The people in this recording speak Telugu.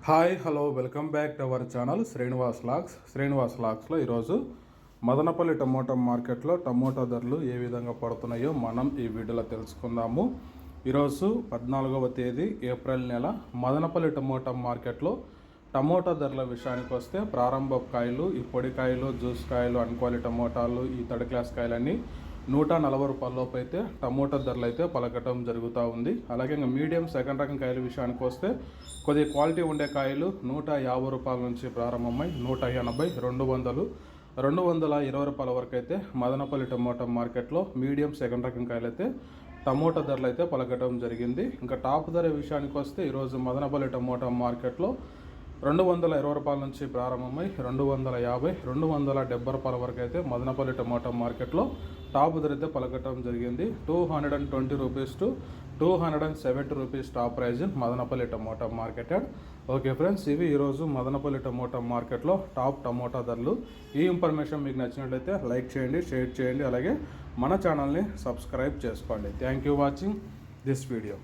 Hi hello welcome back to our channel Srinivas లాగ్స్లో ఈరోజు మదనపల్లి టమోటా మార్కెట్లో టమోటా ధరలు ఏ విధంగా పడుతున్నాయో మనం ఈ వీడియోలో తెలుసుకుందాము. ఈరోజు 14వ తేదీ ఏప్రిల్ నెల మదనపల్లి టమోటా మార్కెట్లో టమోటా ధరల విషయానికి వస్తే ప్రారంభ కాయలు, ఈ పొడి కాయలు, జ్యూస్ కాయలు, అన్క్వాలిటీ టమోటాలు, ఈ థర్డ్ క్లాస్ కాయలన్నీ 140 రూపాయలలోపు అయితే టమోటా ధరలు అయితే పలకటం జరుగుతూ ఉంది. అలాగే ఇంకా మీడియం సెకండ్ రకం కాయల విషయానికి వస్తే కొద్దిగా క్వాలిటీ ఉండే కాయలు 150 రూపాయల నుంచి ప్రారంభమై 180, 200, 220 రూపాయల వరకు అయితే మదనపల్లి టమోటా మార్కెట్లో మీడియం సెకండ్ రకం కాయలు అయితే టమోటా ధరలు అయితే పలకటం జరిగింది. ఇంకా టాప్ ధర విషయానికి వస్తే ఈరోజు మదనపల్లి టమోటా మార్కెట్లో 220 రూపాయల నుంచి ప్రారంభమై 250, 270 రూపాయల వరకు అయితే మదనపల్లి టమోటా మార్కెట్లో టాప్ ధర అయితే పలకటం జరిగింది. 220 rupees to 270 rupees top prize Madanapalle tomato market. Okay friends, ఇవి ఈరోజు మదనపల్లి టమోటా మార్కెట్లో టాప్ టమోటా ధరలు. ఈ ఇన్ఫర్మేషన్ మీకు నచ్చినట్లయితే లైక్ చేయండి, షేర్ చేయండి, అలాగే మన ఛానల్ని సబ్స్క్రైబ్ చేసుకోండి. Thank you watching this video.